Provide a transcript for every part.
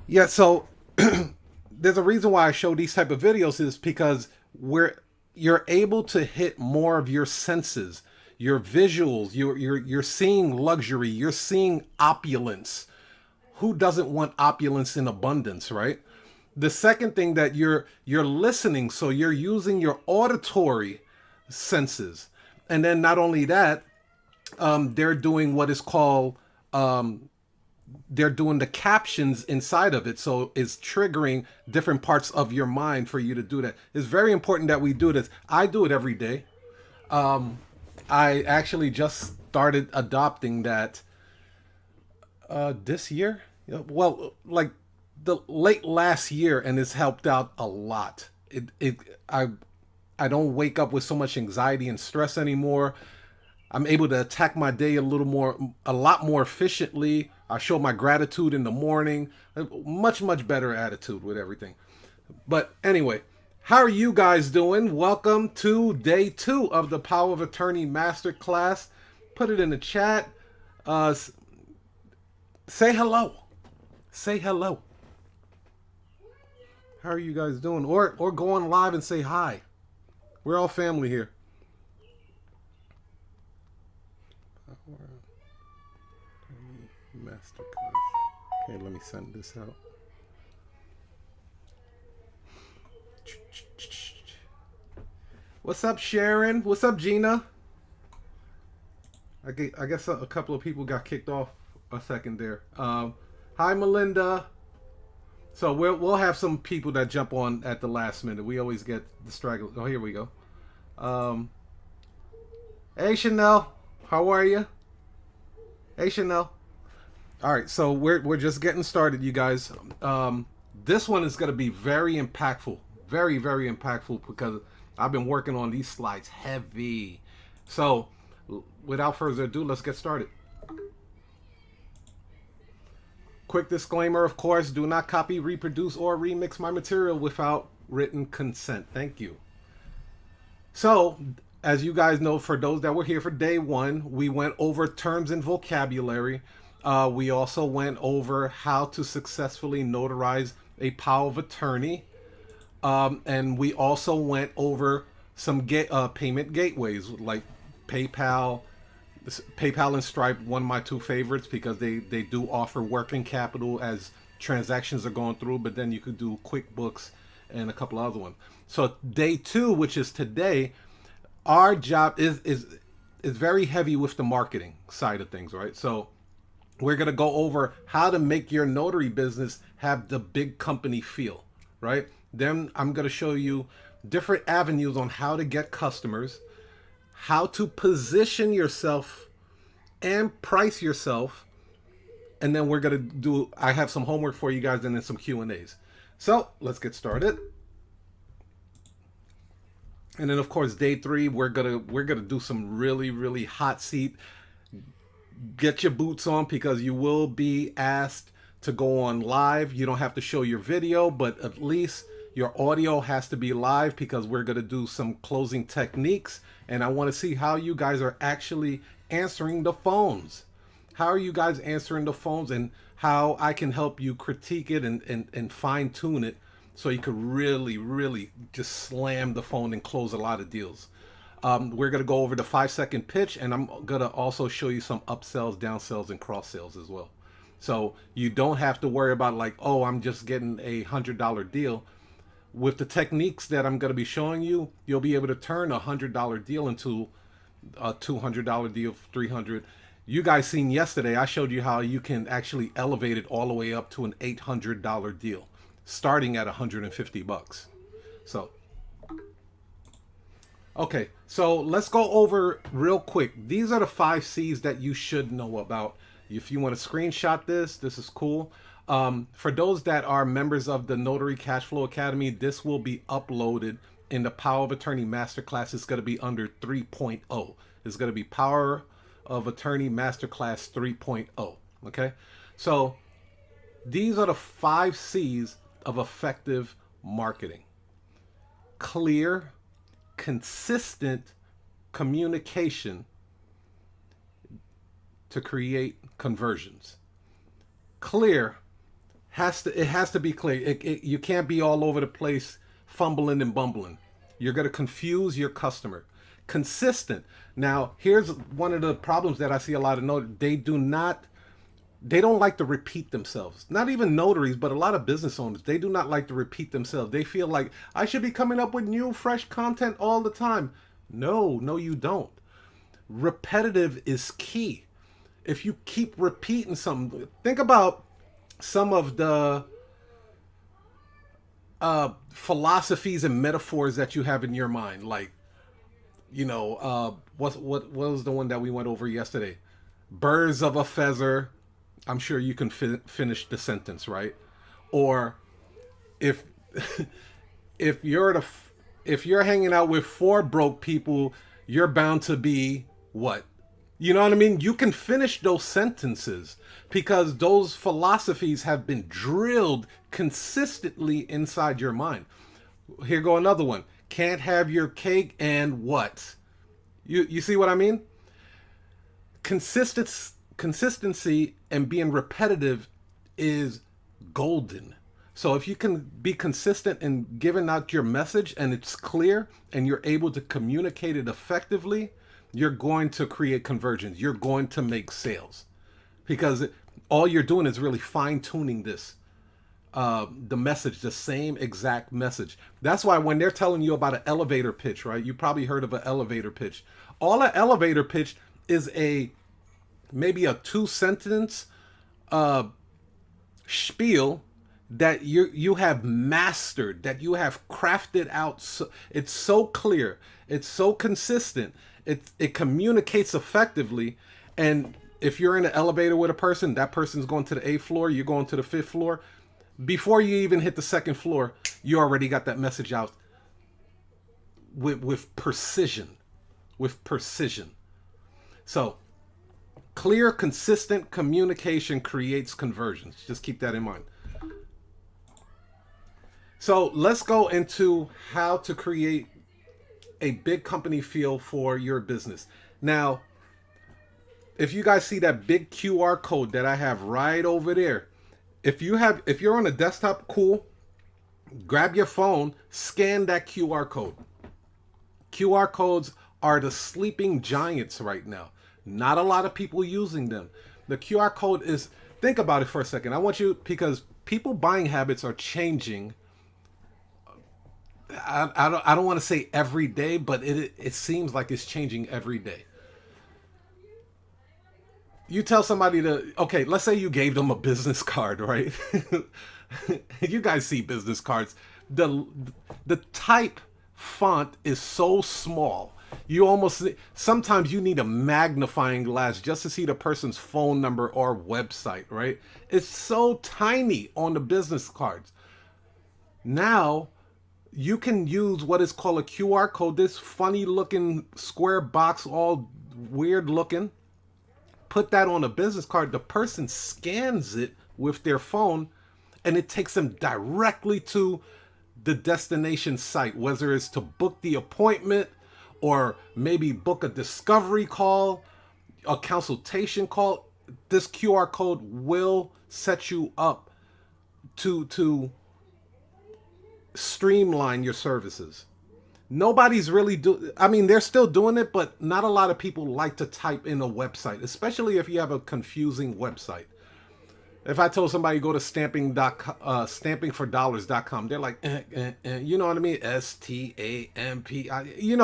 Yeah, so there's a reason why I show these type of videos is because you're able to hit more of your senses, your visuals, you're seeing luxury, you're seeing opulence. Who doesn't want opulence in abundance, right? The second thing that you're listening, so you're using your auditory senses. And then not only that, they're doing what is called they're doing the captions inside of it, so it's triggering different parts of your mind for you to do that. It's very important that we do this. I do it every day. I actually just started adopting that this year. Well, like the late last year, and it's helped out a lot. I don't wake up with so much anxiety and stress anymore. I'm able to attack my day a lot more efficiently. I show my gratitude in the morning. Much better attitude with everything. But anyway, how are you guys doing? Welcome to day 2 of the Power of Attorney Masterclass. Put it in the chat. Uh, say hello. Say hello. How are you guys doing? Or go on live and say hi. We're all family here. Masterclass. Okay, let me send this out. What's up, Sharon? What's up, Gina? I guess a couple of people got kicked off a second there. Hi, Melinda. So we'll have some people that jump on at the last minute. We always get the stragglers. Oh, here we go. Um, hey, Chanel. How are you? Hey, Chanel. All right, so we're just getting started, you guys. This one is going to be very impactful, very impactful because I've been working on these slides heavy. So, without further ado, let's get started. Quick disclaimer, of course, do not copy, reproduce, or remix my material without written consent. Thank you. So, as you guys know, for those that were here for day 1, we went over terms and vocabulary. We also went over how to successfully notarize a power of attorney. And we also went over some payment gateways like PayPal. PayPal and Stripe, one of my two favorites because they do offer working capital as transactions are going through, but then you could do QuickBooks and a couple other ones. So day 2, which is today, our job is very heavy with the marketing side of things, right? So we're going to go over how to make your notary business have the big company feel, right? Then I'm going to show you different avenues on how to get customers, how to position yourself and price yourself. And then we're going to do, I have some homework for you guys and then some Q&As. So let's get started. And then of course, day 3, we're gonna do some really hot seat. Get your boots on because you will be asked to go on live. You don't have to show your video, but at least your audio has to be live because we're going to do some closing techniques. And I want to see how you guys are actually answering the phones. How are you guys answering the phones and how I can help you critique it and fine tune it so you could really just slam the phone and close a lot of deals. We're going to go over the 5-second pitch, and I'm going to also show you some upsells, downsells, and cross sells as well. So you don't have to worry about like, oh, I'm just getting a $100 deal. With the techniques that I'm going to be showing you, you'll be able to turn a $100 deal into a $200 deal, $300. You guys seen yesterday, I showed you how you can actually elevate it all the way up to an $800 deal, starting at $150. So okay, so let's go over real quick. These are the 5 C's that you should know about. If you want to screenshot this is cool. For those that are members of the Notary Cashflow Academy, this will be uploaded in the Power of Attorney Masterclass. It's going to be under 3.0. It's going to be Power of Attorney Masterclass 3.0. Okay, so these are the 5 C's of effective marketing. Clear, consistent communication to create conversions. Clear It has to be clear. You can't be all over the place fumbling and bumbling. You're going to confuse your customer. Consistent. Now, here's one of the problems that I see a lot of notaries. They don't like to repeat themselves. Not even notaries, but a lot of business owners. They do not like to repeat themselves. They feel like I should be coming up with new, fresh content all the time. No, you don't. Repetitive is key. If you keep repeating something, think about some of the philosophies and metaphors that you have in your mind. Like, what was the one that we went over yesterday? Birds of a feather. I'm sure you can finish the sentence, right? Or if if you're hanging out with four broke people, you're bound to be what? You know what I mean? You can finish those sentences because those philosophies have been drilled consistently inside your mind. Here go another one. Can't have your cake and what? You see what I mean? Consistency and being repetitive is golden. So if you can be consistent in giving out your message and it's clear and you're able to communicate it effectively, you're going to create conversions. You're going to make sales because all you're doing is really fine-tuning the message, the same exact message. That's why when they're telling you about an elevator pitch, right? You probably heard of an elevator pitch. All an elevator pitch is maybe a 2-sentence spiel that you have mastered, that you have crafted out. So, it's so clear, it's so consistent, it communicates effectively. And if you're in an elevator with a person, that person's going to the 8th floor, you're going to the 5th floor. Before you even hit the 2nd floor, you already got that message out with precision. So clear, consistent communication creates conversions. Just keep that in mind. So let's go into how to create a big company feel for your business. Now, if you guys see that big QR code that I have right over there, if you're on a desktop, cool, grab your phone, scan that QR code. QR codes are the sleeping giants right now. Not a lot of people using them. The QR code is, think about it for a second. I want you, because people buying habits are changing. I don't want to say every day, but it seems like it's changing every day. You tell somebody okay, let's say you gave them a business card, right? You guys see business cards. The type font is so small. Sometimes you need a magnifying glass just to see the person's phone number or website, right? It's so tiny on the business cards. Now, you can use what is called a QR code, this funny looking square box, all weird looking. Put that on a business card. The person scans it with their phone and it takes them directly to the destination site, whether it's to book the appointment or maybe book a discovery call, a consultation call. This QR code will set you up to streamline your services. Nobody's really they're still doing it, but not a lot of people like to type in a website, especially if you have a confusing website. If I told somebody go to stampingfordollars.com, they're like, you know what I mean? STAMP.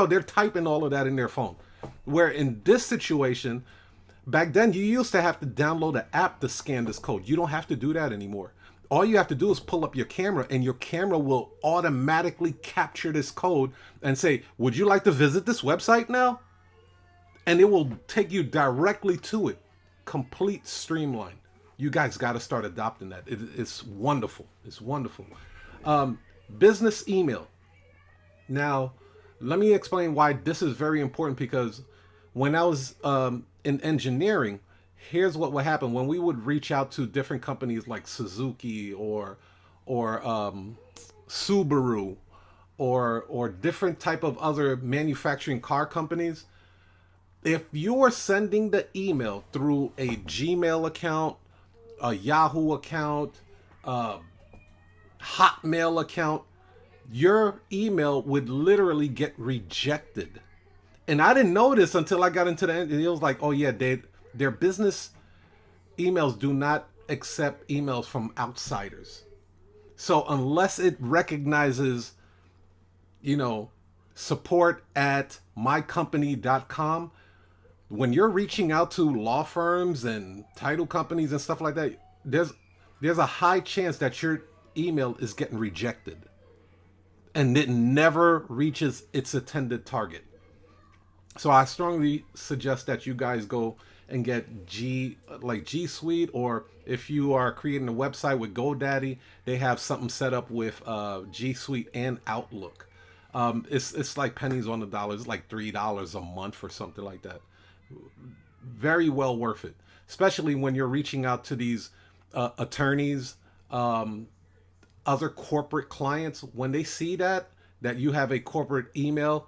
They're typing all of that in their phone. Where in this situation, back then you used to have to download an app to scan this code. You don't have to do that anymore. All you have to do is pull up your camera and your camera will automatically capture this code and say, would you like to visit this website now? And it will take you directly to it. Complete streamline. You guys got to start adopting that. It's wonderful. It's wonderful. Business email. Now, let me explain why this is very important, because when I was in engineering, here's what would happen when we would reach out to different companies like Suzuki or Subaru or different type of other manufacturing car companies. If you are sending the email through a Gmail account, a Yahoo account, Hotmail account, your email would literally get rejected. And I didn't know this until I got into the end. It was like, oh yeah, their business emails do not accept emails from outsiders. So unless it recognizes, support at mycompany.com, when you're reaching out to law firms and title companies and stuff like that, there's a high chance that your email is getting rejected and it never reaches its intended target. So I strongly suggest that you guys go and get G Suite, or if you are creating a website with GoDaddy, they have something set up with G Suite and Outlook. It's like pennies on the dollar. It's like $3 a month or something like that. Very well worth it, especially when you're reaching out to these attorneys, other corporate clients. When they see that you have a corporate email,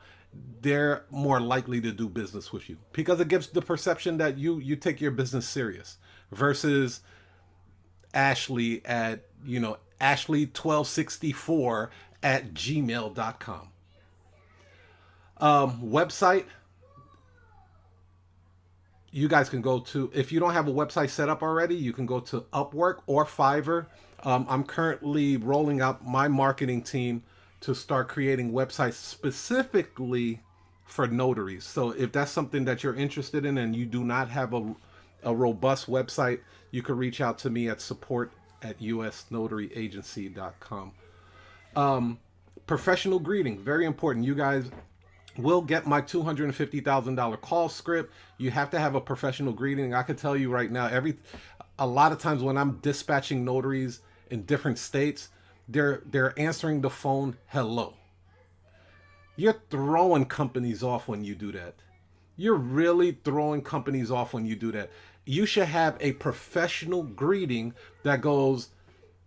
they're more likely to do business with you because it gives the perception that you take your business serious, versus Ashley at Ashley1264 at gmail.com. Website, you guys can go to, if you don't have a website set up already, you can go to Upwork or Fiverr. I'm currently rolling out my marketing team to start creating websites specifically for notaries. So if that's something that you're interested in and you do not have a robust website, you can reach out to me at support@usnotaryagency.com. Professional greeting, very important. You guys will get my $250,000 call script. You have to have a professional greeting. I can tell you right now, a lot of times when I'm dispatching notaries in different states, they're answering the phone, hello. You're throwing companies off when you do that. You're really throwing companies off when you do that. You should have a professional greeting that goes,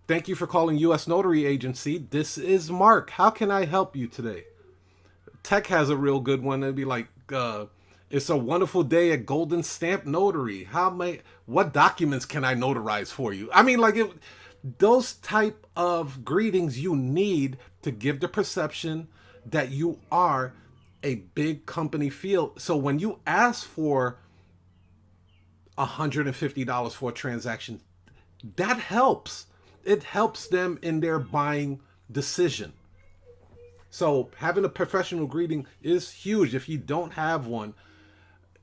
thank you for calling U.S. Notary Agency. This is Mark. How can I help you today? Tech has a real good one. It'd be like, it's a wonderful day at Golden Stamp Notary. What documents can I notarize for you? I mean, those type of greetings you need to give the perception that you are a big company feel. So when you ask for $150 for a transaction, that helps. It helps them in their buying decision. So having a professional greeting is huge. If you don't have one,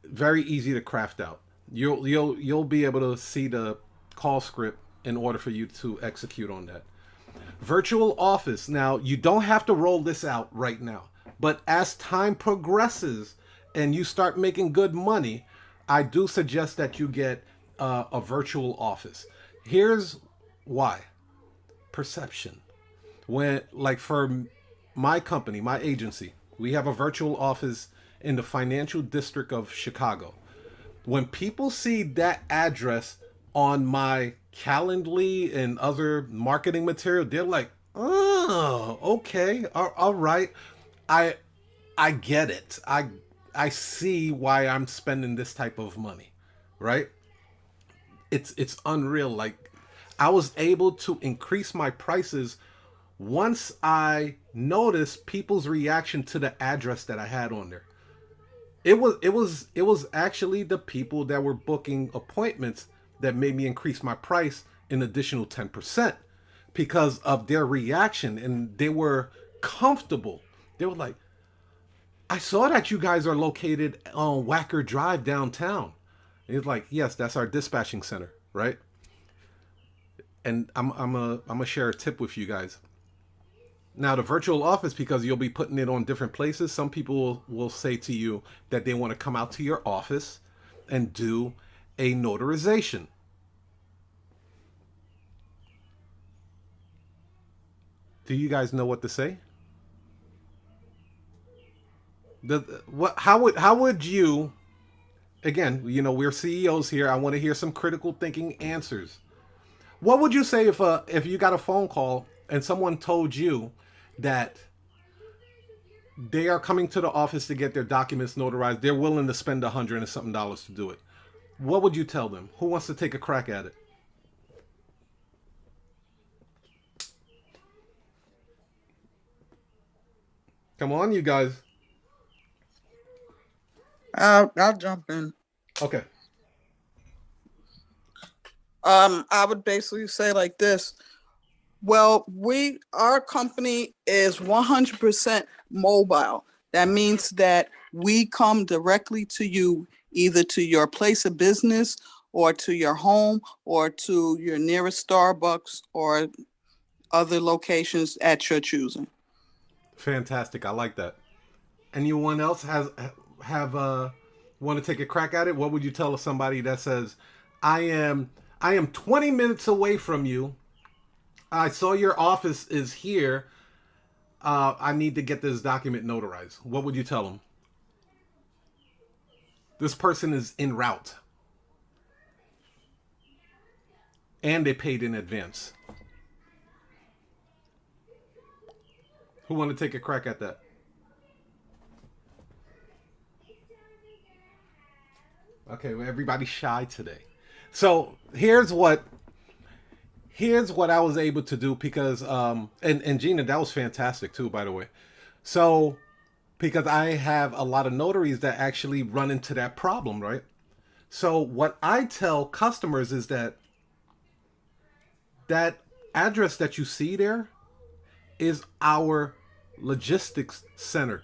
very easy to craft out. You'll be able to see the call script in order for you to execute on that. Virtual office. Now, you don't have to roll this out right now, but as time progresses and you start making good money, I do suggest that you get a virtual office. Here's why. Perception. For my company, my agency, we have a virtual office in the financial district of Chicago. When people see that address on my Calendly and other marketing material, they're like, oh, okay, all right. I get it. I see why I'm spending this type of money, right? It's unreal. Like, I was able to increase my prices once I noticed people's reaction to the address that I had on there. It was actually the people that were booking appointments that made me increase my price an additional 10% because of their reaction, and they were comfortable. They were like, I saw that you guys are located on Wacker Drive downtown. And it's like, yes, that's our dispatching center, right? And I'm gonna share a tip with you guys. Now, the virtual office, because you'll be putting it on different places, some people will say to you that they want to come out to your office and do a notarization. Do you guys know what to say? How would you, again, we're CEOs here. I want to hear some critical thinking answers. What would you say if you got a phone call and someone told you that they are coming to the office to get their documents notarized? They're willing to spend $100 and something to do it. What would you tell them? Who wants to take a crack at it? Come on, you guys. I'll jump in. Okay. I would basically say like this. Well, our company is 100% mobile. That means that we come directly to you, either to your place of business or to your home or to your nearest Starbucks or other locations at your choosing. Fantastic. I like that. Anyone else have want to take a crack at it? What would you tell somebody that says, "I am I am 20 minutes away from you. I saw your office is here. I need to get this document notarized." What would you tell them? This person is en route and they paid in advance. Who want to take a crack at that? Okay, well, everybody's shy today. So here's what I was able to do because and Gina, that was fantastic too, by the way. So because I have a lot of notaries that actually run into that problem, right? So what I tell customers is that address that you see there is our logistics center.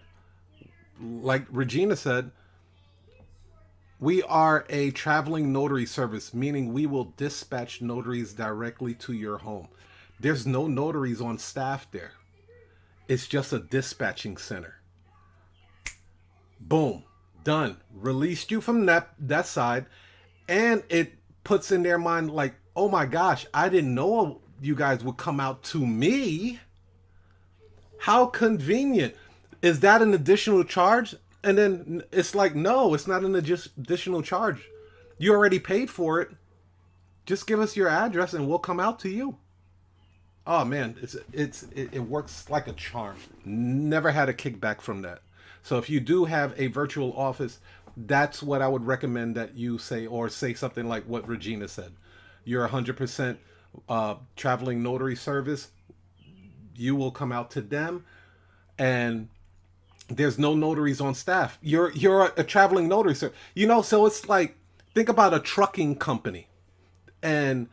Like Regina said, we are a traveling notary service, meaning we will dispatch notaries directly to your home. There's no notaries on staff there. It's just a dispatching center. Boom, done. Released you from that side, and it puts in their mind like, oh my gosh, I didn't know you guys would come out to me. How convenient. Is that an additional charge? And then it's like, no, it's not an additional charge. You already paid for it. Just give us your address and we'll come out to you. Oh man, it works like a charm. Never had a kickback from that. So if you do have a virtual office, that's what I would recommend that you say, or say something like what Regina said. You're 100% traveling notary service. You will come out to them, and there's no notaries on staff. You're a traveling notary, sir. So it's like, think about a trucking company, and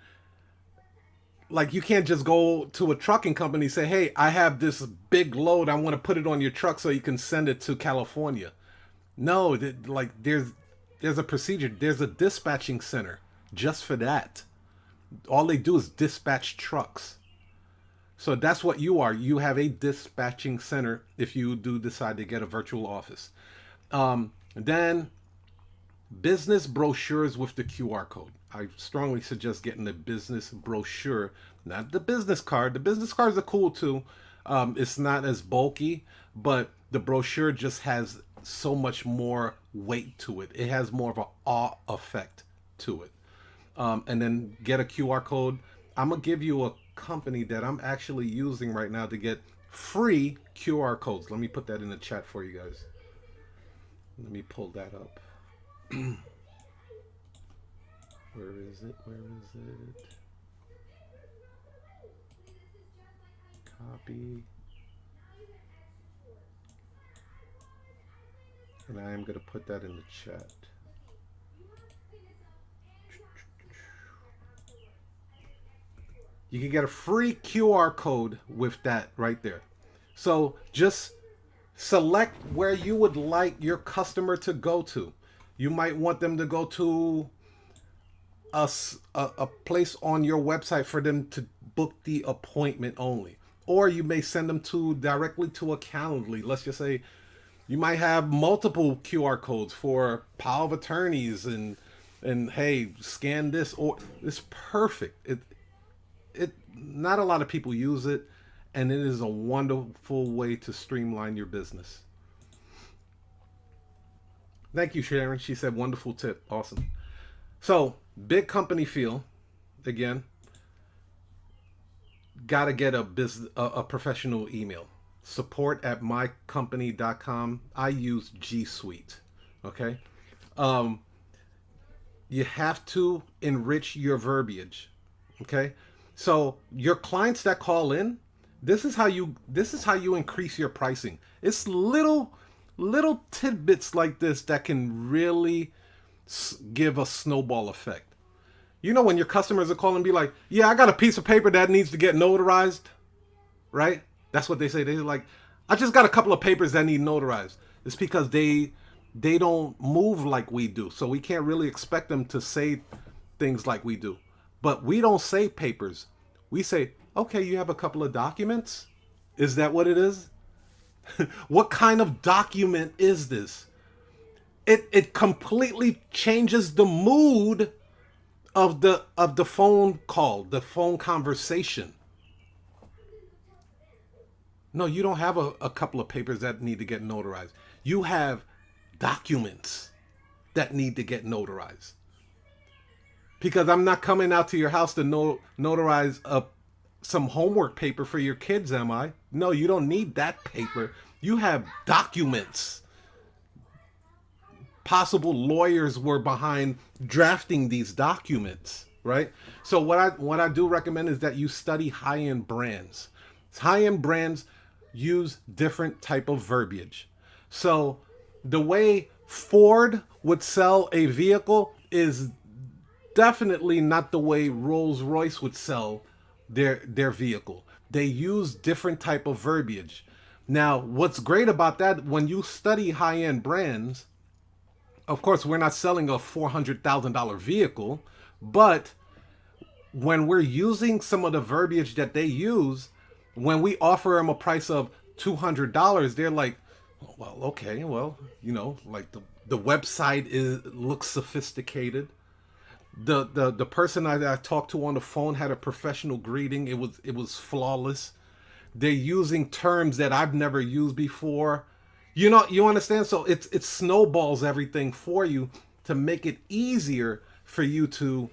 like you can't just go to a trucking company and say, "Hey, I have this big load. I want to put it on your truck so you can send it to California." No, like there's a procedure. There's a dispatching center just for that. All they do is dispatch trucks. So that's what you are. You have a dispatching center if you do decide to get a virtual office. Then business brochures with the QR code. I strongly suggest getting the business brochure, not the business card. The business cards are cool too. It's not as bulky, but the brochure just has so much more weight to it. It has more of an awe effect to it. And then get a QR code. I'm gonna give you a company that I'm actually using right now to get free QR codes. Let me put that in the chat for you guys. Let me pull that up. Where is it? Where is it? Copy. And I am going to put that in the chat. You can get a free QR code with that right there. So just select where you would like your customer to go to. You might want them to go to a place on your website for them to book the appointment only. Or you may send them to directly to a Calendly. Let's just say you might have multiple QR codes for power of attorneys and hey, scan this, or it's perfect. It not a lot of people use it, and it is a wonderful way to streamline your business. Thank you, Sharon. She said wonderful tip. Awesome. So, big company feel, again, gotta get a professional email. Support at mycompany.com. I use G Suite. Okay. Um, you have to enrich your verbiage. Okay. So your clients that call in, This is how you increase your pricing. It's little tidbits like this that can really give a snowball effect. You know, when your customers are calling and be like, "Yeah, I got a piece of paper that needs to get notarized," right? That's what they say. They're like, "I just got a couple of papers that need notarized." It's because they don't move like we do, so we can't really expect them to say things like we do. But we don't say papers. We say, "Okay, you have a couple of documents." Is that what it is? What kind of document is this? It completely changes the mood of the phone call, the phone conversation. No, you don't have a couple of papers that need to get notarized. You have documents that need to get notarized. Because I'm not coming out to your house to notarize some homework paper for your kids, am I? No, you don't need that paper. You have documents. Possible lawyers were behind drafting these documents, right? So what I do recommend is that you study high-end brands. High-end brands use different type of verbiage. So the way Ford would sell a vehicle is definitely not the way Rolls-Royce would sell their vehicle. They use different type of verbiage. Now, what's great about that, when you study high-end brands, of course, we're not selling a $400,000 vehicle, but when we're using some of the verbiage that they use, when we offer them a price of $200, they're like, well, okay, well, like the website looks sophisticated. The person I talked to on the phone had a professional greeting. It was flawless. They're using terms that I've never used before. You understand? So it snowballs everything for you to make it easier for you to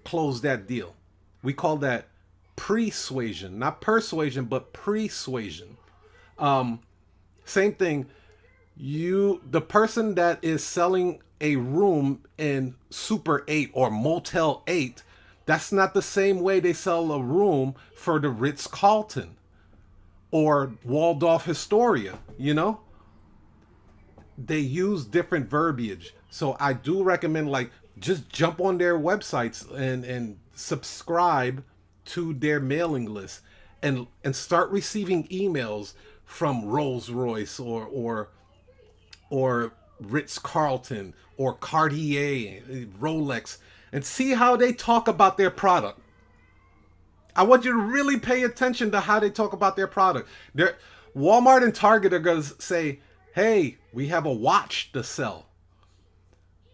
close that deal. We call that persuasion, not persuasion, but persuasion. Same thing. The person that is selling a room in Super 8 or Motel 8, that's not the same way they sell a room for the Ritz-Carlton or Waldorf Astoria, They use different verbiage. So I do recommend, like, just jump on their websites and subscribe to their mailing list and start receiving emails from Rolls-Royce or Ritz-Carlton or Cartier, Rolex, and see how they talk about their product. I want you to really pay attention to how they talk about their product. Walmart and Target are going to say, "Hey, we have a watch to sell."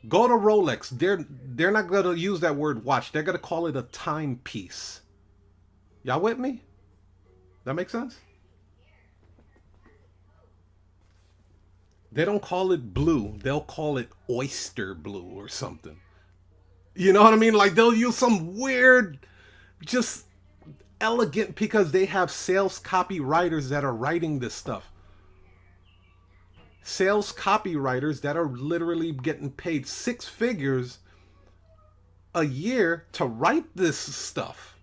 Go to Rolex. They're not going to use that word watch. They're going to call it a timepiece. Y'all with me? That makes sense? They don't call it blue. They'll call it oyster blue or something. You know what I mean? Like, they'll use some weird, just elegant, because they have sales copywriters that are writing this stuff. Sales copywriters that are literally getting paid six figures a year to write this stuff.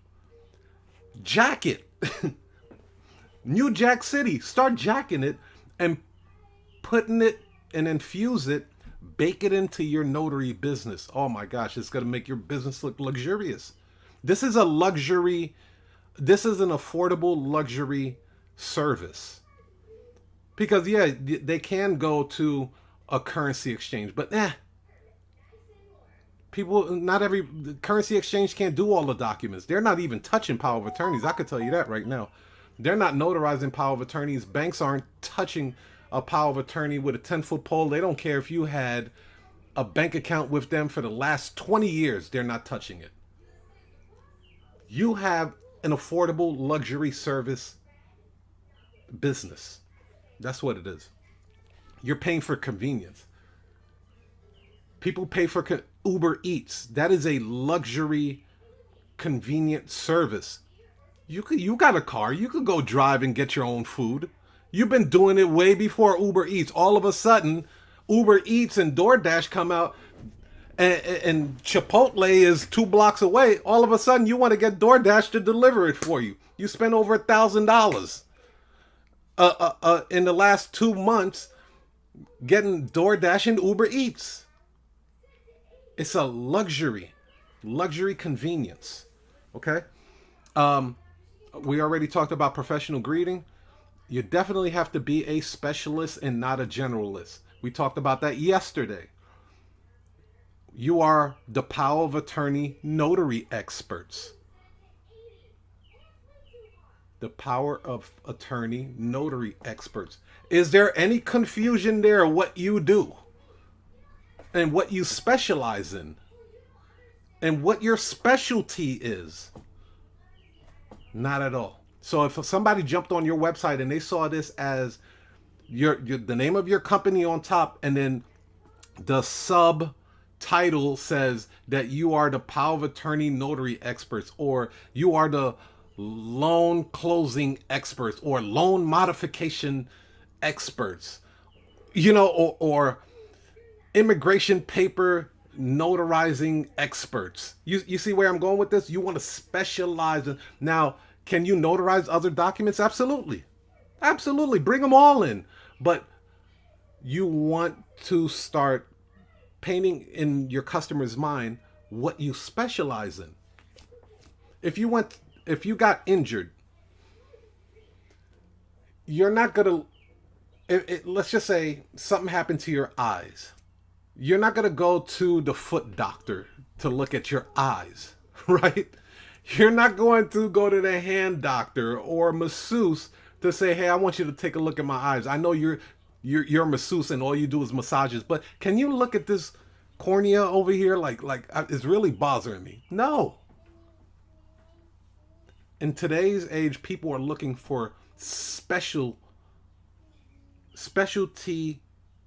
Jack it. New Jack City. Start jacking it and putting it and infuse it, bake it into your notary business. Oh my gosh, it's going to make your business look luxurious. This is a luxury, this is an affordable luxury service. Because yeah, they can go to a currency exchange, but not every currency exchange can't do all the documents. They're not even touching power of attorneys. I could tell you that right now. They're not notarizing power of attorneys. Banks aren't touching a power of attorney with a 10-foot pole. They don't care if you had a bank account with them for the last 20 years. They're not touching it. You have an affordable luxury service business. That's what it is. You're paying for convenience. People pay for Uber Eats. That is a luxury, convenient service. You got a car. You could go drive and get your own food. You've been doing it way before Uber Eats. All of a sudden, Uber Eats and DoorDash come out, and Chipotle is 2 blocks away, all of a sudden you want to get DoorDash to deliver it for you. You spend over $1,000 in the last 2 months getting DoorDash and Uber Eats. It's a luxury convenience. Okay. We already talked about professional greeting. You definitely have to be a specialist and not a generalist. We talked about that yesterday. You are the power of attorney notary experts. The power of attorney notary experts. Is there any confusion there what you do and what you specialize in and what your specialty is? Not at all. So if somebody jumped on your website and they saw this as the name of your company on top, and then the subtitle says that you are the power of attorney notary experts, or you are the loan closing experts, or loan modification experts, or immigration paper notarizing experts. You see where I'm going with this? You want to specialize in. Now, can you notarize other documents? Absolutely. Absolutely. Bring them all in. But you want to start painting in your customer's mind what you specialize in. If you got injured, you're not going to, let's just say something happened to your eyes. You're not going to go to the foot doctor to look at your eyes, right? You're not going to go to the hand doctor or masseuse to say, hey, I want you to take a look at my eyes. I know you're a masseuse and all you do is massages, but can you look at this cornea over here? Like it's really bothering me. No. In today's age, people are looking for specialty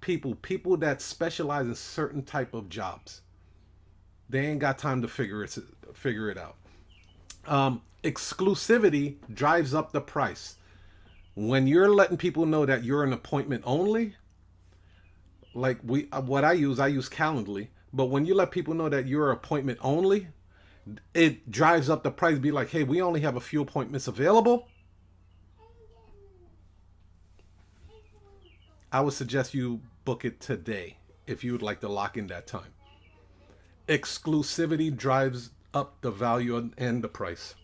people that specialize in certain type of jobs. They ain't got time to figure it out. Exclusivity drives up the price. When you're letting people know that you're an appointment only, like I use Calendly, but when you let people know that you're appointment only, it drives up the price. Be like, hey, we only have a few appointments available. I would suggest you book it today if you would like to lock in that time. Exclusivity drives up the value and the price.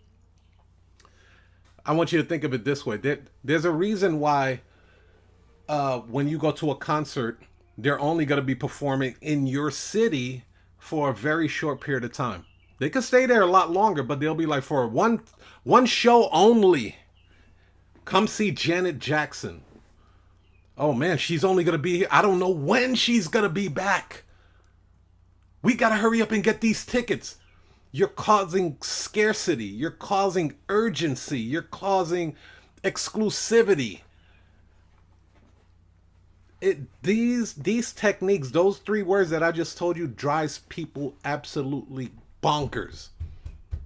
I want you to think of it this way. There's a reason why when you go to a concert, they're only going to be performing in your city for a very short period of time. They could stay there a lot longer, but they'll be like, for one show only, come see Janet Jackson. Oh man, she's only going to be here. I don't know when she's going to be back. We got to hurry up and get these tickets. You're causing scarcity. You're causing urgency. You're causing exclusivity. These techniques, those 3 words that I just told you, drives people absolutely bonkers.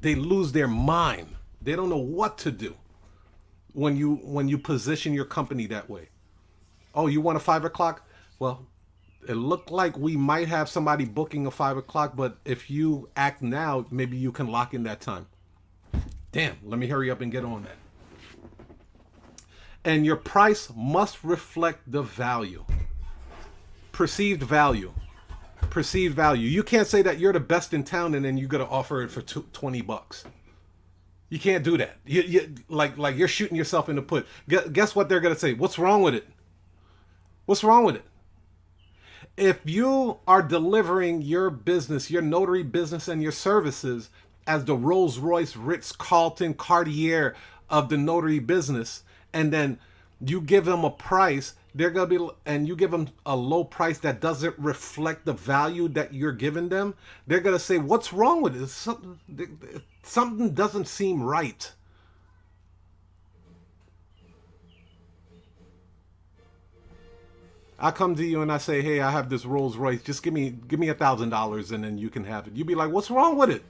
They lose their mind. They don't know what to do when you position your company that way. Oh, you want a 5 o'clock? Well, it looked like we might have somebody booking a 5 o'clock, but if you act now, maybe you can lock in that time. Damn, let me hurry up and get on that. And your price must reflect the value. Perceived value. Perceived value. You can't say that you're the best in town and then you're going to offer it for $20. You can't do that. You like you're shooting yourself in the foot. Guess what they're going to say? What's wrong with it? What's wrong with it? If you are delivering your business, your notary business and your services as the Rolls-Royce, Ritz-Carlton, Cartier of the notary business, and then you give them a price, they're going to be, and you give them a low price that doesn't reflect the value that you're giving them, they're going to say, what's wrong with it? Something doesn't seem right. I come to you and I say, hey, I have this Rolls Royce. Just give me $1,000 and then you can have it. You'd be like, what's wrong with it?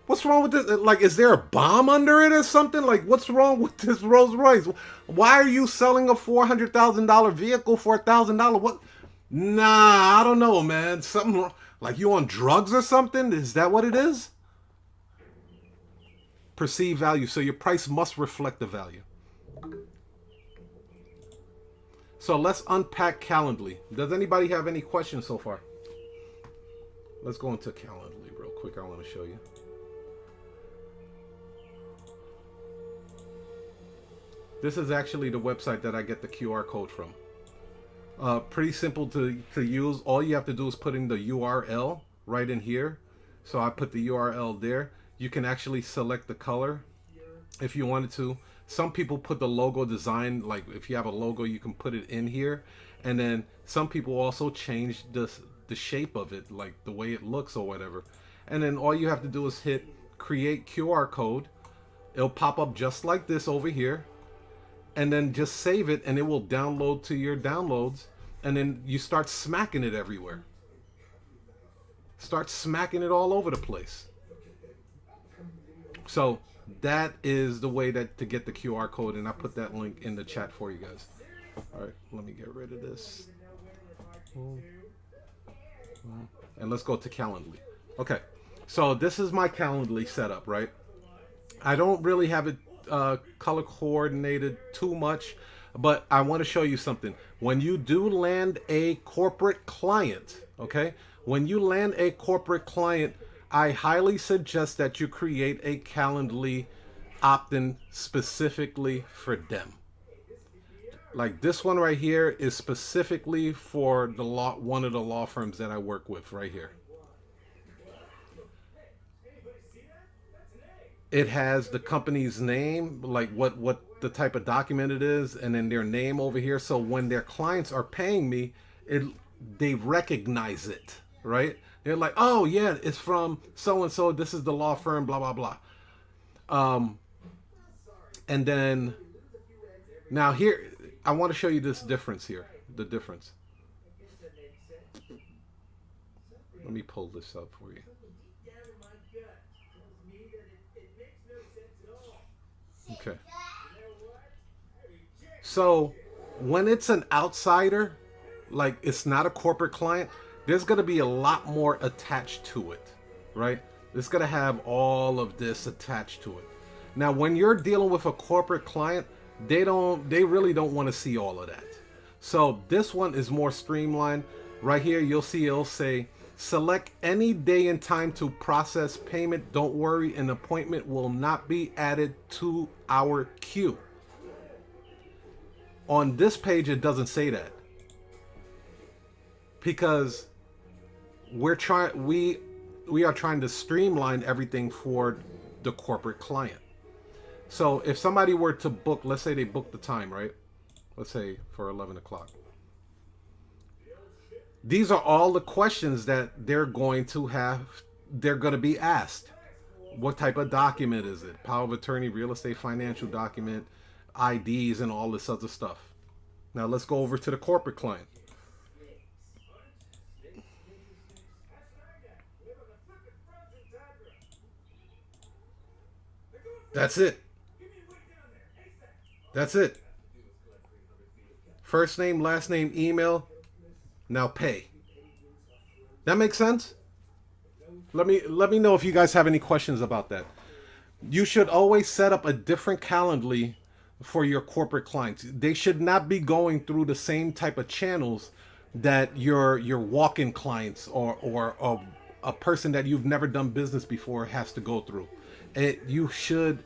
What's wrong with this? Like, is there a bomb under it or something? Like, what's wrong with this Rolls Royce? Why are you selling a $400,000 vehicle for $1,000? Nah, I don't know, man. Something like you on drugs or something? Is that what it is? Perceived value. So your price must reflect the value. So let's unpack Calendly. Does anybody have any questions so far? Let's go into Calendly real quick. I want to show you. This is actually the website that I get the QR code from. Pretty simple to use. All you have to do is put in the URL right in here. So I put the URL there. You can actually select the color if you wanted to. Some people put the logo design, like if you have a logo, you can put it in here. And then some people also change the shape of it, like the way it looks or whatever. And then all you have to do is hit create QR code. It'll pop up just like this over here. And then just save it and it will download to your downloads. And then you start smacking it everywhere. Start smacking it all over the place. So that is the way that to get the QR code, and I put that link in the chat for you guys. All right, let me get rid of this. And let's go to Calendly. Okay, so this is my Calendly setup, right? I don't really have it color coordinated too much, but I want to show you something. When you do land a corporate client, okay? When you land a corporate client, I highly suggest that you create a Calendly opt-in specifically for them. Like this one right here is specifically for the one of the law firms that I work with right here. It has the company's name, like what the type of document it is, and then their name over here. So when their clients are paying me, they recognize it, right? They're like, oh yeah, it's from so and so. This is the law firm, blah blah blah. And then now here, I want to show you this difference here. The difference. Let me pull this up for you. Okay. So when it's an outsider, like it's not a corporate client, there's going to be a lot more attached to it, right? It's going to have all of this attached to it. Now, when you're dealing with a corporate client, they really don't want to see all of that. So this one is more streamlined. Right here, you'll see it'll say, select any day and time to process payment. Don't worry, an appointment will not be added to our queue. On this page, it doesn't say that. Because we are trying to streamline everything for the corporate client. So if somebody were to book, let's say they booked the time, right? Let's say for 11 o'clock. These are all the questions that they're going to be asked. What type of document is it? Power of attorney, real estate, financial document, IDs, and all this other stuff. Now let's go over to the corporate client. That's it. That's it. First name, last name, email. Now pay. That makes sense? Let me know if you guys have any questions about that. You should always set up a different Calendly for your corporate clients. They should not be going through the same type of channels that your walk-in clients or a person that you've never done business before has to go through. You should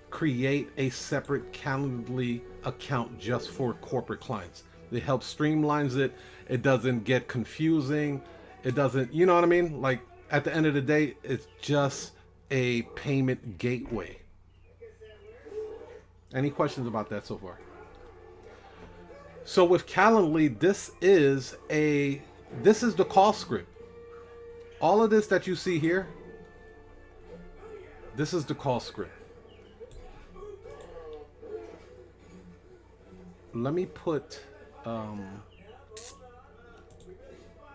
create a separate Calendly account just for corporate clients. It helps streamlines it. It doesn't get confusing. It doesn't, you know what I mean? Like at the end of the day, it's just a payment gateway. Any questions about that so far? So with Calendly, this is the call script. All of this that you see here, this is the call script. Let me put I'm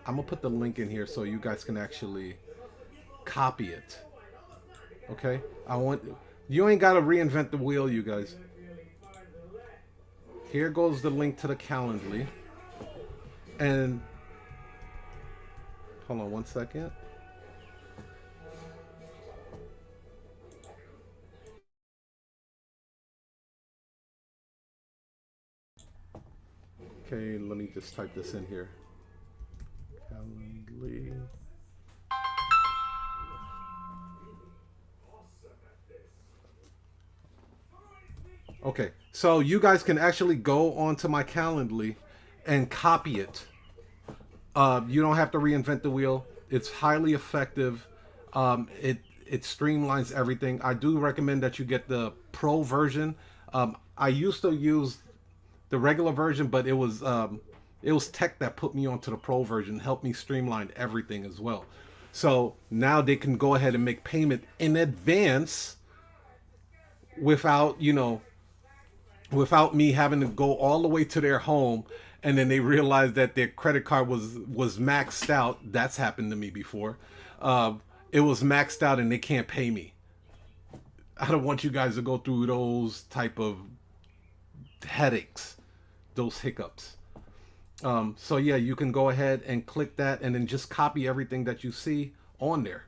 gonna put the link in here so you guys can actually copy it. Okay, you ain't gotta reinvent the wheel, you guys. Here goes the link to the Calendly, and Hold on 1 second. Okay, let me just type this in here. Calendly. Okay, so you guys can actually go onto my Calendly and copy it. You don't have to reinvent the wheel. It's highly effective. It streamlines everything. I do recommend that you get the pro version. I used to use the regular version, but it was tech that put me onto the pro version, helped me streamline everything as well. So now they can go ahead and make payment in advance without, without me having to go all the way to their home, and then they realize that their credit card was maxed out. That's happened to me before. It was maxed out and they can't pay me. I don't want you guys to go through those type of headaches, those hiccups. So yeah, you can go ahead and click that and then just copy everything that you see on there.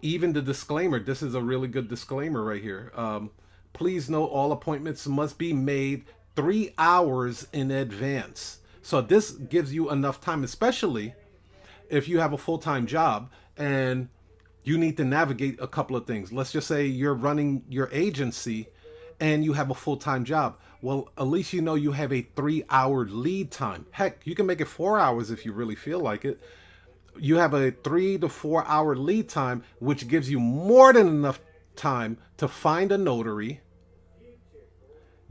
Even the disclaimer, this is a really good disclaimer right here. Please note all appointments must be made 3 hours in advance. So this gives you enough time, especially if you have a full-time job and you need to navigate a couple of things. Let's just say you're running your agency and you have a full-time job. Well, at least you know you have a 3-hour lead time. Heck, you can make it 4 hours if you really feel like it. You have a 3 to 4 hour lead time, which gives you more than enough time to find a notary,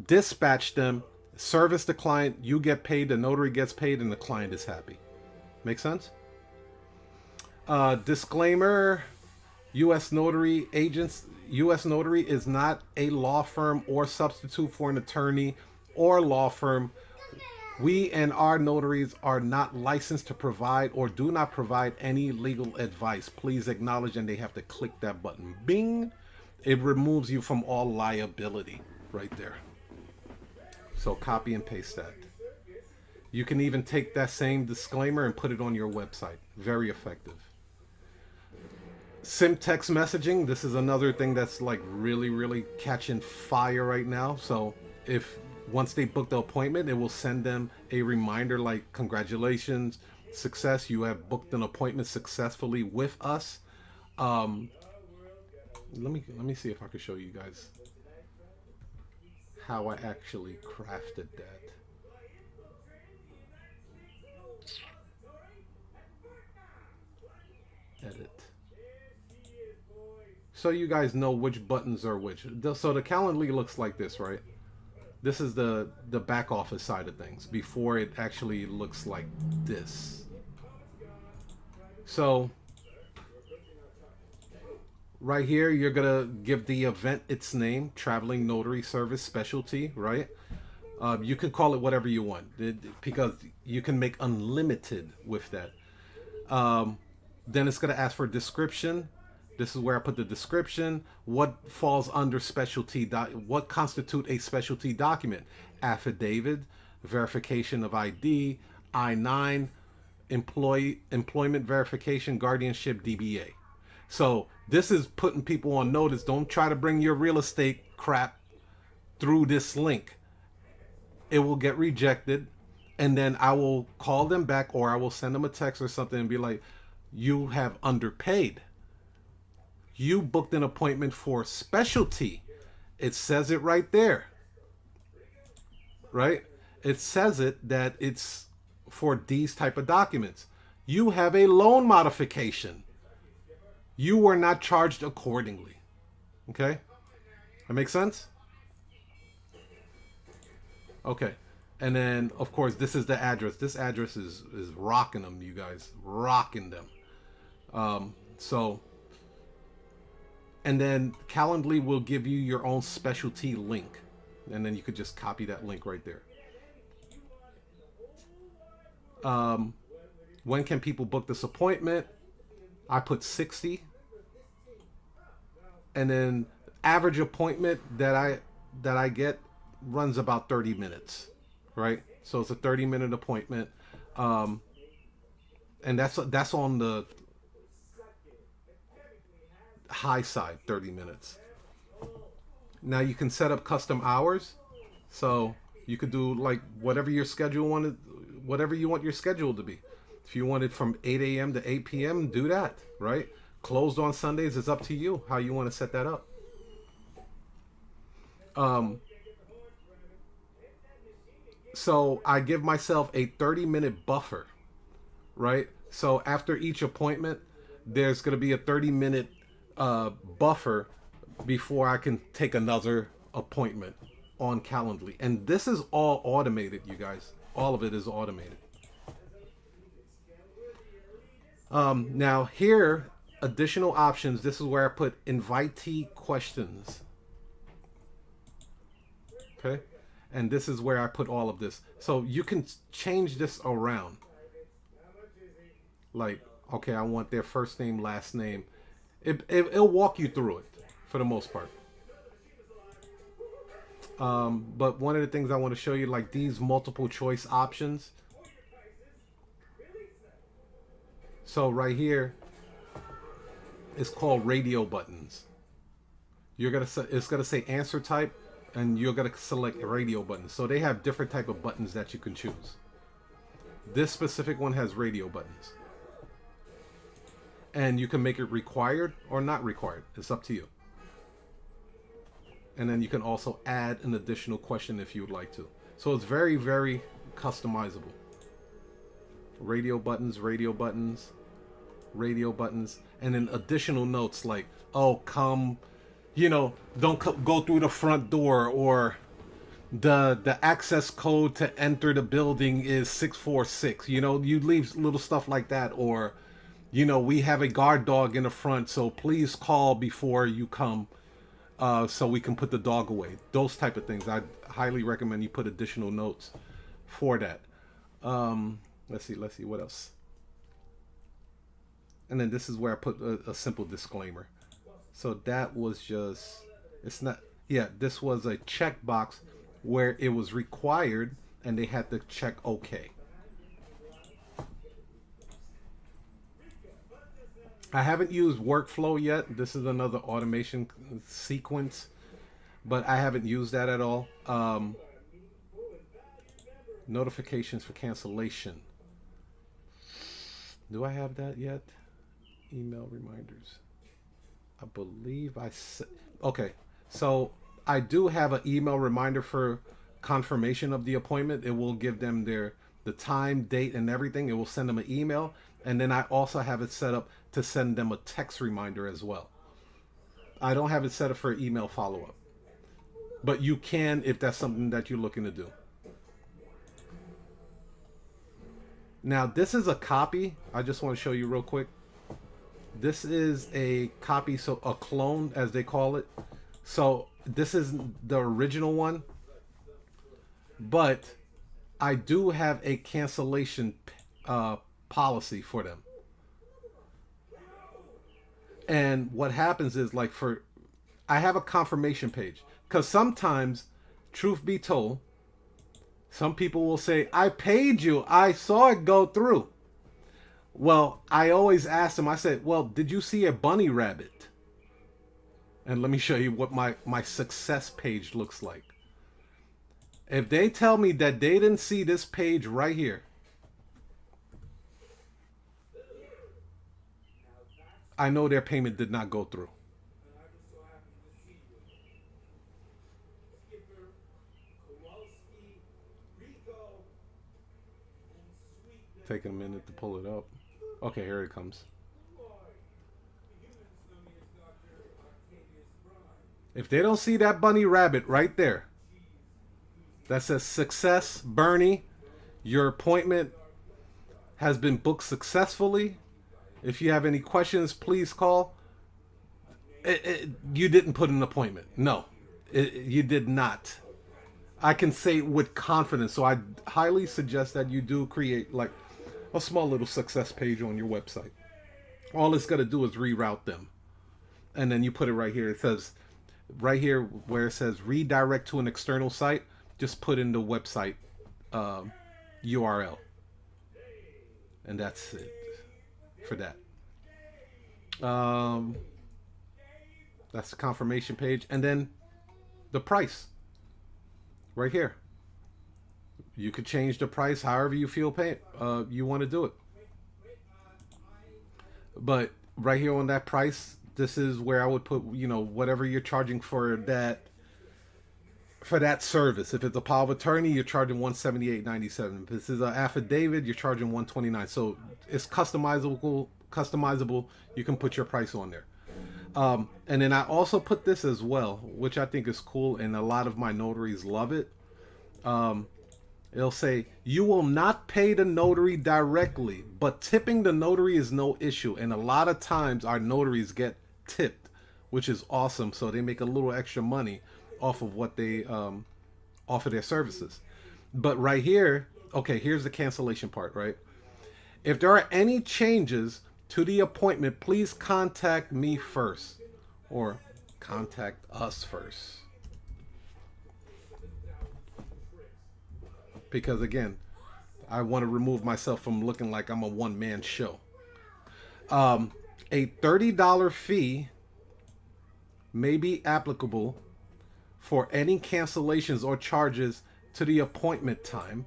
dispatch them, service the client, you get paid, the notary gets paid, and the client is happy. Make sense? Disclaimer, U.S. Notary agents, U.S. Notary is not a law firm or substitute for an attorney or law firm. We and our notaries are not licensed to provide or do not provide any legal advice. Please acknowledge, and they have to click that button. Bing! It removes you from all liability right there. So copy and paste that. You can even take that same disclaimer and put it on your website. Very effective. Sim text messaging. This is another thing that's like really catching fire right now. So if once they book the appointment, it will send them a reminder like, congratulations, success, you have booked an appointment successfully with us. Let me see if I can show you guys how I actually crafted that. Edit. So you guys know which buttons are which. So the Calendly looks like this, right? This is the back office side of things before it actually looks like this. So right here, you're gonna give the event its name, Traveling Notary Service Specialty, right? You can call it whatever you want because you can make unlimited with that. Then it's gonna ask for description. This is where I put the description. What falls under specialty? What constitute a specialty document? Affidavit, verification of ID, I-9, employment verification, guardianship, DBA. So this is putting people on notice. Don't try to bring your real estate crap through this link. It will get rejected, and then I will call them back, or I will send them a text or something and be like, you have underpaid. You booked an appointment for specialty. It says it right there. Right? It says it that it's for these type of documents. You have a loan modification. You were not charged accordingly. Okay? That makes sense? Okay. And then, of course, this is the address. This address is rocking them, you guys. Rocking them. And then Calendly will give you your own specialty link. And then you could just copy that link right there. When can people book this appointment? I put 60. And then average appointment that I get runs about 30 minutes. Right? So it's a 30-minute appointment. And that's on the high side, 30 minutes. Now you can set up custom hours. So you could do like whatever your schedule wanted, whatever you want your schedule to be. If you want it from 8 a.m. to 8 p.m., do that, right? Closed on Sundays, is up to you how you want to set that up. So I give myself a 30-minute buffer, right? So after each appointment, there's going to be a 30-minute buffer before I can take another appointment on Calendly. And this is all automated, you guys. All of it is automated. Now here, additional options. This is where I put invitee questions. Okay. And this is where I put all of this. So you can change this around. Like, okay, I want their first name, last name. It'll walk you through it for the most part. But one of the things I want to show you, like these multiple choice options. So right here, it's called radio buttons. It's gonna say answer type, and you're gonna select a radio button. So they have different type of buttons that you can choose. This specific one has radio buttons, and you can make it required or not required. It's up to you. And then you can also add an additional question if you would like to. So it's very, very customizable. Radio buttons, radio buttons, radio buttons, and then additional notes like, oh, come, don't go through the front door, or the access code to enter the building is 646. You leave little stuff like that, or we have a guard dog in the front, so please call before you come, so we can put the dog away. Those type of things. I highly recommend you put additional notes for that. Let's see what else. And then this is where I put a simple disclaimer. So that was just, it's not, yeah, this was a checkbox where it was required and they had to check OK. I haven't used workflow yet. This is another automation sequence, but I haven't used that at all. Notifications for cancellation. Do I have that yet? Email reminders. I believe I said, okay. So I do have an email reminder for confirmation of the appointment. It will give them the time, date, and everything. It will send them an email. And then I also have it set up to send them a text reminder as well. I don't have it set up for email follow-up, but you can if that's something that you're looking to do. Now this is a copy. I just want to show you real quick. This is a copy, so a clone as they call it. So this is the original one, but I do have a cancellation policy for them. And what happens is, like, I have a confirmation page, because sometimes, truth be told, some people will say, I paid you, I saw it go through. Well, I always ask them, I said, well, did you see a bunny rabbit? And let me show you what my success page looks like. If they tell me that they didn't see this page right here, I know their payment did not go through. Taking a minute to pull it up. Okay, here it comes. If they don't see that bunny rabbit right there, that says success, Bernie, your appointment has been booked successfully. If you have any questions, please call. You didn't put an appointment. No, you did not. I can say with confidence. So I highly suggest that you do create like a small little success page on your website. All it's going to do is reroute them. And then you put it right here. It says right here where it says redirect to an external site. Just put in the website URL. And that's it. for that. That's the confirmation page. And then the price right here. You could change the price however you feel you want to do it. But right here on that price, this is where I would put, whatever you're charging for that service. If it's a power of attorney, you're charging $178.97. If this is an affidavit, you're charging $129. So it's customizable. You can put your price on there. And then I also put this as well, which I think is cool, and a lot of my notaries love it. It'll say, you will not pay the notary directly, but tipping the notary is no issue. And a lot of times our notaries get tipped, which is awesome. So they make a little extra money off of what they offer their services. But right here, okay, here's the cancellation part, right? If there are any changes to the appointment, please contact me first, or contact us first. Because again, I want to remove myself from looking like I'm a one-man show. A $30 fee may be applicable for any cancellations or charges to the appointment time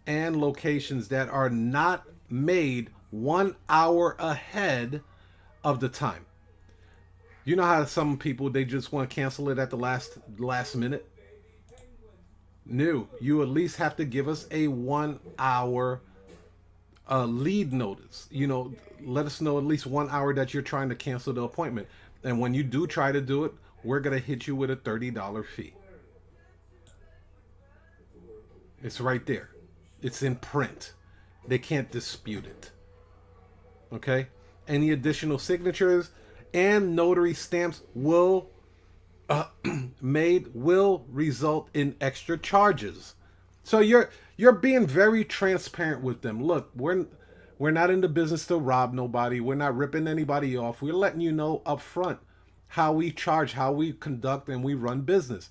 and locations that are not made 1 hour ahead of the time. You know how some people, they just want to cancel it at the last minute? No, you at least have to give us a 1 hour lead notice. Let us know at least 1 hour that you're trying to cancel the appointment. And when you do try to do it, we're going to hit you with a $30 fee. It's right there. It's in print. They can't dispute it. Okay? Any additional signatures and notary stamps will result in extra charges. So you're being very transparent with them. Look, we're not in the business to rob nobody. We're not ripping anybody off. We're letting you know up front how we charge, how we conduct, and we run business.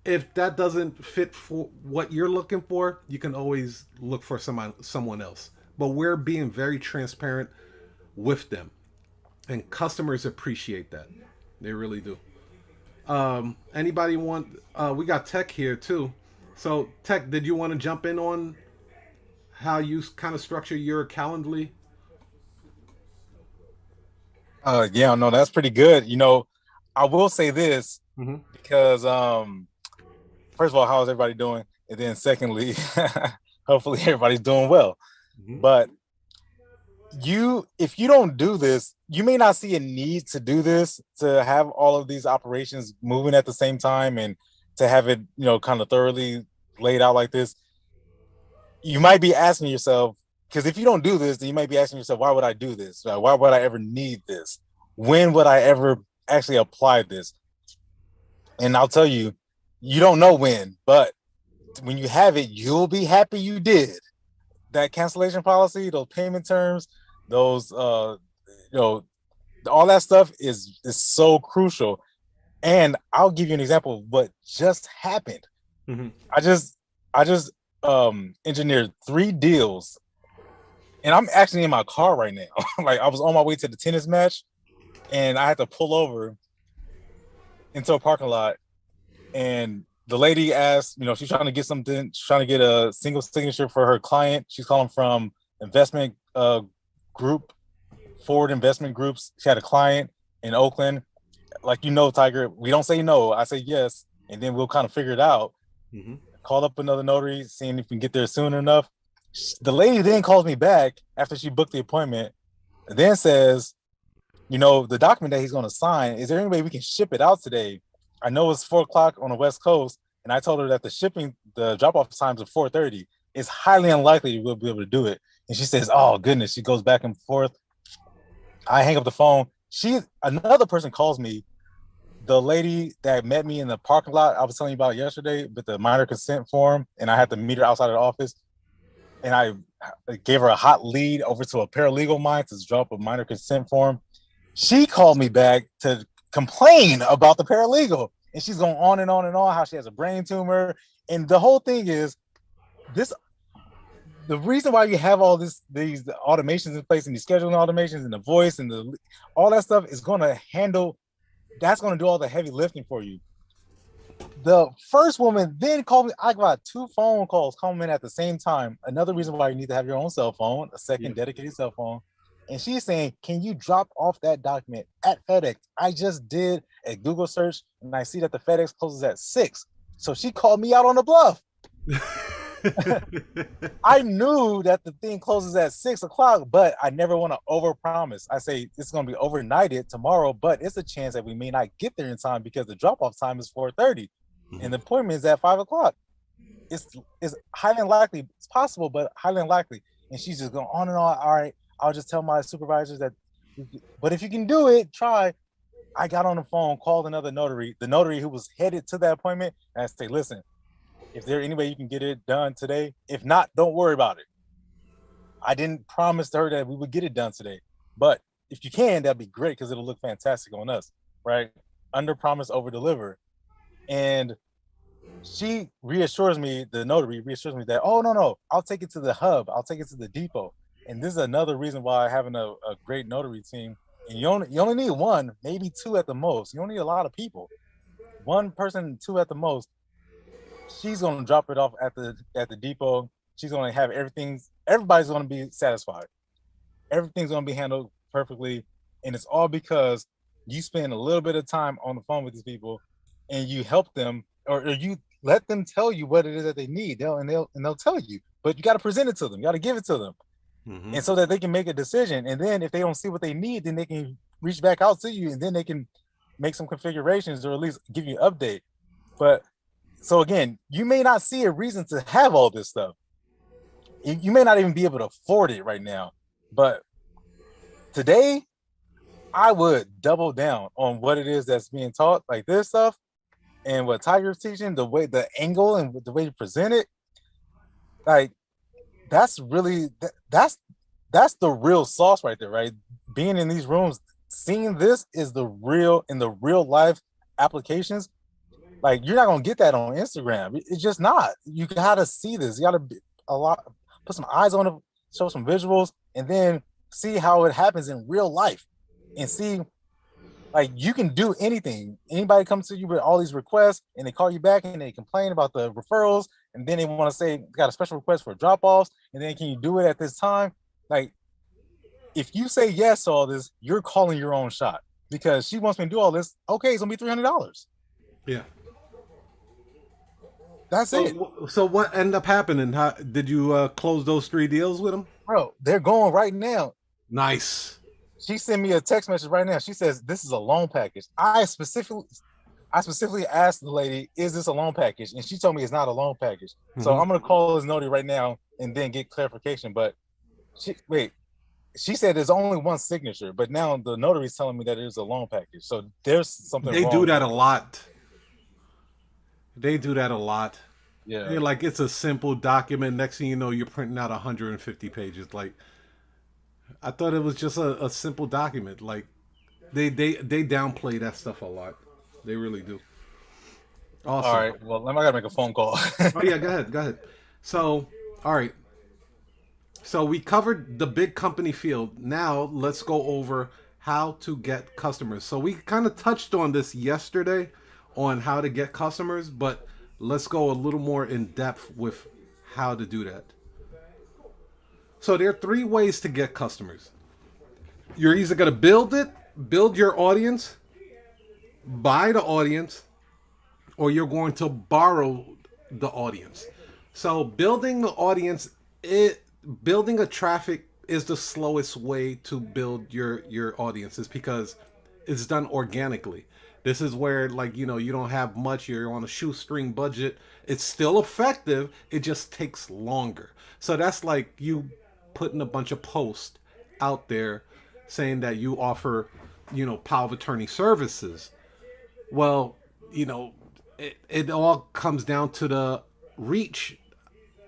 If that doesn't fit for what you're looking for, you can always look for someone else. But we're being very transparent with them, and customers appreciate that. They really do. Anybody want? We got Tech here too. So Tech, did you want to jump in on how you kind of structure your Calendly? Yeah, no, that's pretty good. I will say this because first of all, how's everybody doing? And then secondly, hopefully everybody's doing well. But if you don't do this, you may not see a need to do this, to have all of these operations moving at the same time and to have it, kind of thoroughly laid out like this. You might be asking yourself, because if you don't do this, then you might be asking yourself, why would I do this? Why would I ever need this? When would I ever actually apply this? And I'll tell you, you don't know when, but when you have it, you'll be happy you did. That cancellation policy, those payment terms, those all that stuff is so crucial. And I'll give you an example of what just happened. I just engineered 3 deals, and I'm actually in my car right now. Like, I was on my way to the tennis match, and I had to pull over into a parking lot, and the lady asked, she's trying to get something. She's trying to get a single signature for her client. She's calling from investment group, Forward Investment Groups. She had a client in Oakland. Like, Tiger, we don't say no. I say yes, and then we'll kind of figure it out. Call up another notary, seeing if we can get there soon enough. The lady then calls me back after she booked the appointment, and then says, the document that he's going to sign, is there any way we can ship it out today? I know it's 4:00 on the West Coast, and I told her that the drop-off times are 4:30. It's highly unlikely we'll be able to do it. And she says, oh, goodness. She goes back and forth. I hang up the phone. Another person calls me, the lady that met me in the parking lot I was telling you about yesterday with the minor consent form, and I had to meet her outside of the office. And I gave her a hot lead over to a paralegal of mine to drop a minor consent form. She called me back to complain about the paralegal, and she's going on and on and on how she has a brain tumor. And the whole thing is, the reason why you have all these automations in place and these scheduling automations and the voice and all that stuff is going to handle. That's going to do all the heavy lifting for you. The first woman then called me. I got 2 phone calls coming in at the same time. Another reason why you need to have your own cell phone, a second dedicated cell phone. And she's saying, can you drop off that document at FedEx? I just did a Google search and I see that the FedEx closes at 6. So she called me out on the bluff. I knew that the thing closes at 6 o'clock, but I never want to overpromise. I say it's going to be overnighted tomorrow, but it's a chance that we may not get there in time because the drop-off time is 4:30 and the appointment is at 5 o'clock. It's highly unlikely. It's possible, but highly unlikely. And she's just going on and on. All right, I'll just tell my supervisors that, but if you can do it, try. I got on the phone, called another notary, the notary who was headed to that appointment, and I say, listen, if there any way you can get it done today, if not, don't worry about it. I didn't promise to her that we would get it done today, but if you can, that'd be great because it'll look fantastic on us, right? Under promise, over deliver. And she reassures me, the notary reassures me that, oh, no, I'll take it to the hub. I'll take it to the depot. And this is another reason why having a great notary team, and you only need 1, maybe 2 at the most. You don't need a lot of people. 1 person, 2 at the most. She's going to drop it off at the depot. She's going to have everybody's going to be satisfied. Everything's going to be handled perfectly. And it's all because you spend a little bit of time on the phone with these people and you help them or you let them tell you what it is that they need. They'll tell you, but you got to present it to them. You got to give it to them. Mm-hmm. And so that they can make a decision. And then if they don't see what they need, then they can reach back out to you and then they can make some configurations or at least give you an update. But so again, you may not see a reason to have all this stuff. You may not even be able to afford it right now. But today, I would double down on what it is that's being taught, like this stuff, and what Tiger's teaching, the angle and the way you present it. Like, that's really that's the real sauce right there, right? Being in these rooms, seeing this is the real in the real life applications. Like, you're not gonna get that on Instagram. It's just not. You gotta see this. You gotta put some eyes on it, show some visuals, and then see how it happens in real life. And see, like, you can do anything. Anybody comes to you with all these requests, and they call you back and they complain about the referrals, and then they want to say got a special request for drop-offs, and then can you do it at this time? Like, if you say yes to all this, you're calling your own shot because she wants me to do all this. Okay, it's gonna be $300. Yeah. That's it. So what ended up happening? How did you close those 3 deals with them? Bro, they're going right now. Nice. She sent me a text message right now. She says, this is a loan package. I specifically asked the lady, is this a loan package? And she told me it's not a loan package. Mm-hmm. So I'm going to call this notary right now and then get clarification. But she said there's only 1 signature, but now the notary is telling me that it is a loan package. So there's something wrong. They do that a lot. They do that a lot. Yeah. They're like, it's a simple document. Next thing you know, you're printing out 150 pages. Like, I thought it was just a simple document. Like, they downplay that stuff a lot. They really do. Awesome. All right. Well, I gotta make a phone call. Oh yeah, go ahead. So, all right. So we covered the big company field. Now let's go over how to get customers. So we kind of touched on this yesterday on how to get customers, but let's go a little more in depth with how to do that. So there are 3 ways to get customers. You're either going to build your audience, buy the audience, or you're going to borrow the audience. So building the audience, building a traffic is the slowest way to build your audiences because it's done organically. This is where, like, you don't have much, you're on a shoestring budget. It's still effective, it just takes longer. So that's like you putting a bunch of posts out there saying that you offer, power of attorney services. Well, it all comes down to the reach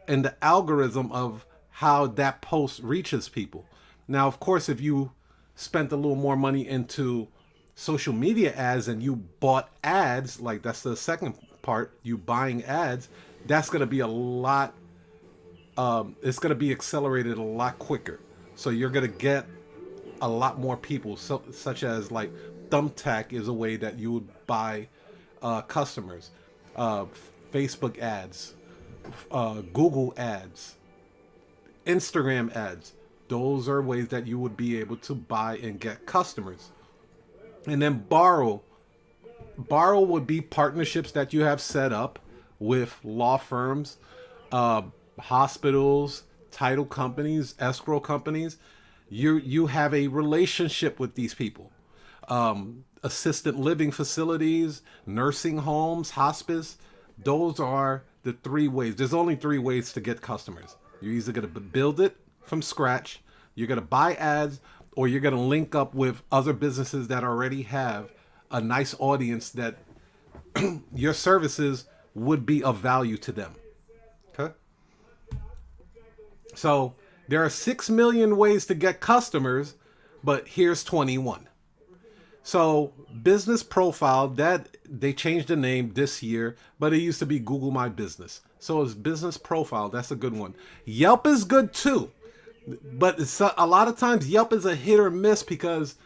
and the algorithm of how that post reaches people. Now, of course, if you spent a little more money into social media ads and you bought ads, like that's the second part, you buying ads, that's going to be a lot it's going to be accelerated a lot quicker. So you're going to get a lot more people, such as like Thumbtack is a way that you would buy customers, uh, Facebook ads, Google ads, Instagram ads. Those are ways that you would be able to buy and get customers. And then borrow would be partnerships that you have set up with law firms, hospitals, title companies, escrow companies. You have a relationship with these people. Assisted living facilities, nursing homes, hospice. Those are the three ways. There's only three ways to get customers. You're either going to build it from scratch, you're going to buy ads, or you're going to link up with other businesses that already have a nice audience that your services would be of value to them. Okay? So there are 6 million ways to get customers, but here's 21. So business profile, that they changed the name this year, but it used to be Google My Business. So it's business profile. That's a good one. Yelp is good too, but it's a lot of times Yelp is a hit or miss because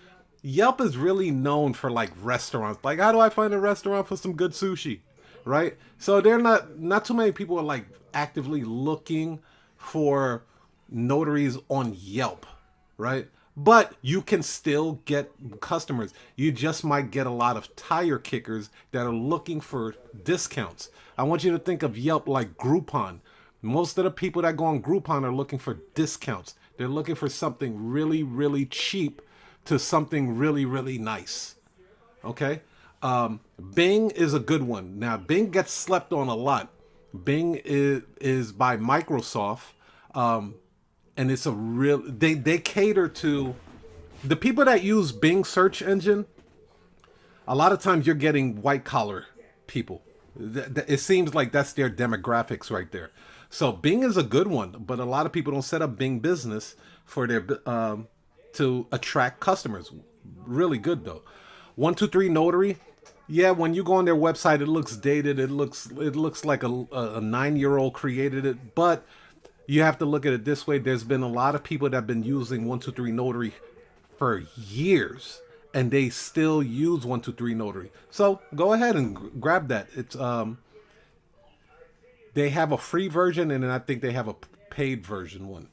Yelp is really known for like restaurants. Like, how do I find a restaurant for some good sushi? Right? So they're not too many people are like actively looking for notaries on Yelp, right? But you can still get customers. You just might get a lot of tire kickers that are looking for discounts. I want you to think of Yelp like Groupon. Most of the people that go on Groupon are looking for discounts. They're looking for something really, really cheap to something really, really nice. Okay? Bing is a good one. Now, Bing gets slept on a lot. Bing is by Microsoft. And it's a real, they cater to the people that use Bing search engine. A lot of times you're getting white collar people. It seems like that's their demographics right there. So Bing is a good one, but a lot of people don't set up Bing Business for their to attract customers. Really good though. 123 Notary. Yeah, when you go on their website, it looks dated. It looks like a 9-year-old created it, but you have to look at it this way. There's been a lot of people that have been using 123 Notary for years, and they still use 123 Notary. So go ahead and grab that. It's they have a free version, and then I think they have a paid version one.